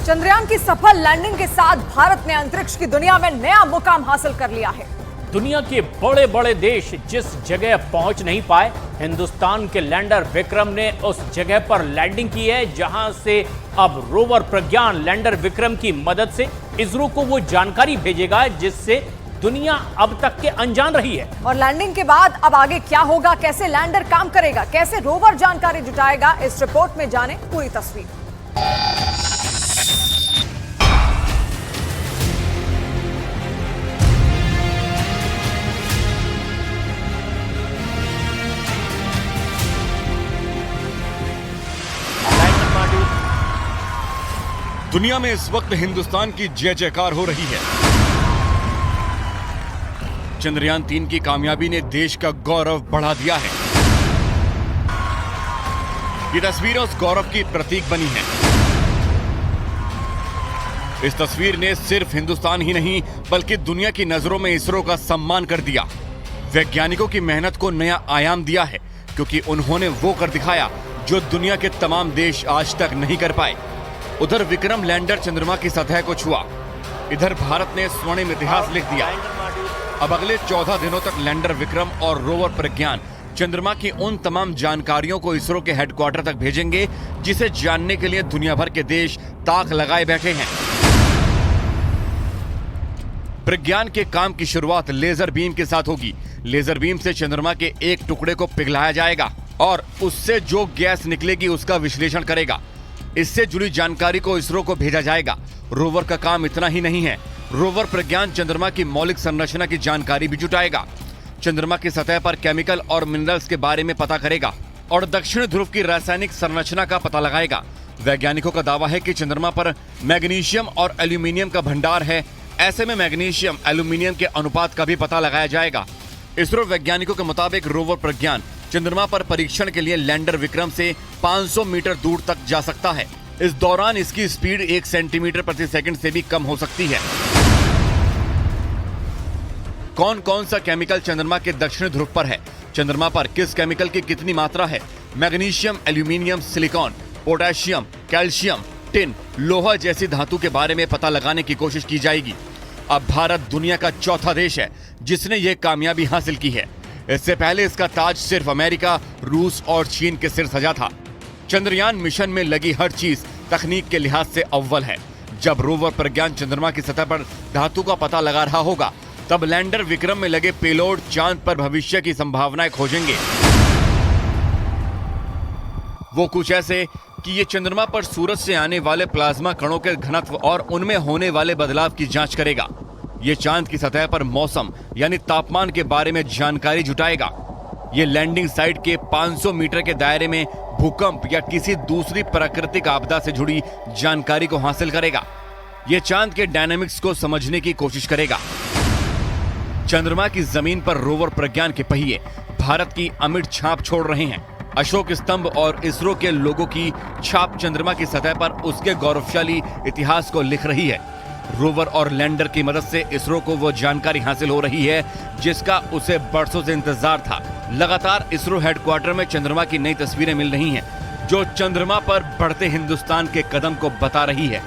चंद्रयान की सफल लैंडिंग के साथ भारत ने अंतरिक्ष की दुनिया में नया मुकाम हासिल कर लिया है। दुनिया के बड़े बड़े देश जिस जगह पहुंच नहीं पाए, हिंदुस्तान के लैंडर विक्रम ने उस जगह पर लैंडिंग की है, जहां से अब रोवर प्रज्ञान लैंडर विक्रम की मदद से इसरो को वो जानकारी भेजेगा जिससे दुनिया अब तक के अनजान रही है। और लैंडिंग के बाद अब आगे क्या होगा, कैसे लैंडर काम करेगा, कैसे रोवर जानकारी जुटाएगा, इस रिपोर्ट में जाने पूरी तस्वीर। दुनिया में इस वक्त हिंदुस्तान की जय जयकार हो रही है। चंद्रयान 3 की कामयाबी ने देश का गौरव बढ़ा दिया है। ये तस्वीर उस गौरव की प्रतीक बनी है। इस तस्वीर ने सिर्फ हिंदुस्तान ही नहीं बल्कि दुनिया की नजरों में इसरो का सम्मान कर दिया। वैज्ञानिकों की मेहनत को नया आयाम दिया है, क्योंकि उन्होंने वो कर दिखाया जो दुनिया के तमाम देश आज तक नहीं कर पाए। उधर विक्रम लैंडर चंद्रमा की सतह को छुआ, इधर भारत ने स्वर्णिम इतिहास लिख दिया। अब अगले 14 दिनों तक लैंडर विक्रम और रोवर प्रज्ञान चंद्रमा की उन तमाम जानकारियों को इसरो के हेडक्वार्टर तक भेजेंगे जिसे जानने के लिए दुनिया भर के देश ताक लगाए बैठे हैं। प्रज्ञान के काम की शुरुआत लेजर बीम के साथ होगी। लेजर बीम से चंद्रमा के एक टुकड़े को पिघलाया जाएगा और उससे जो गैस निकलेगी उसका विश्लेषण करेगा। इससे जुड़ी जानकारी को इसरो को भेजा जाएगा। रोवर का काम इतना ही नहीं है, रोवर प्रज्ञान चंद्रमा की मौलिक संरचना की जानकारी भी जुटाएगा। चंद्रमा की सतह पर केमिकल और मिनरल्स के बारे में पता करेगा और दक्षिण ध्रुव की रासायनिक संरचना का पता लगाएगा। वैज्ञानिकों का दावा है कि चंद्रमा पर मैग्नीशियम और एल्यूमिनियम का भंडार है। ऐसे में मैग्नीशियम एल्यूमिनियम के अनुपात का भी पता लगाया जाएगा। इसरो वैज्ञानिकों के मुताबिक रोवर प्रज्ञान चंद्रमा पर परीक्षण के लिए लैंडर विक्रम से 500 मीटर दूर तक जा सकता है। इस दौरान इसकी स्पीड 1 सेंटीमीटर प्रति सेकंड से भी कम हो सकती है। कौन कौन सा केमिकल चंद्रमा के दक्षिण ध्रुव पर है, चंद्रमा पर किस केमिकल की कितनी मात्रा है, magnesium, aluminium, silicon, potassium, calcium, tin, लोहा जैसी धातु के बारे में पता लगाने की कोशिश की जाएगी। अब भारत दुनिया का चौथा देश है जिसने यह कामयाबी हासिल की है। इससे पहले इसका ताज सिर्फ अमेरिका, रूस और चीन के सिर सजा था। चंद्रयान मिशन में लगी हर चीज तकनीक के लिहाज से अव्वल है। जब रोवर प्रज्ञान चंद्रमा की सतह पर धातु का पता लगा रहा होगा, तब लैंडर विक्रम में लगे पेलोड चांद पर भविष्य की संभावनाएं खोजेंगे। वो कुछ ऐसे कि ये चंद्रमा पर सूरज से आने वाले प्लाज्मा कणों के घनत्व और उनमें होने वाले बदलाव की जांच करेगा। ये चांद की सतह पर मौसम यानी तापमान के बारे में जानकारी जुटाएगा। ये लैंडिंग साइट के 500 मीटर के दायरे में भूकंप या किसी दूसरी प्राकृतिक आपदा से जुड़ी जानकारी को हासिल करेगा। ये चांद के डायनामिक्स को समझने की कोशिश करेगा। चंद्रमा की जमीन पर रोवर प्रज्ञान के पहिए भारत की अमिट छाप छोड़ रहे हैं। अशोक स्तंभ और इसरो के लोगों की छाप चंद्रमा की सतह पर उसके गौरवशाली इतिहास को लिख रही है। रोवर और लैंडर की मदद से इसरो को वो जानकारी हासिल हो रही है जिसका उसे बरसों से इंतजार था। लगातार इसरो हेडक्वार्टर में चंद्रमा की नई तस्वीरें मिल रही हैं जो चंद्रमा पर बढ़ते हिंदुस्तान के कदम को बता रही है।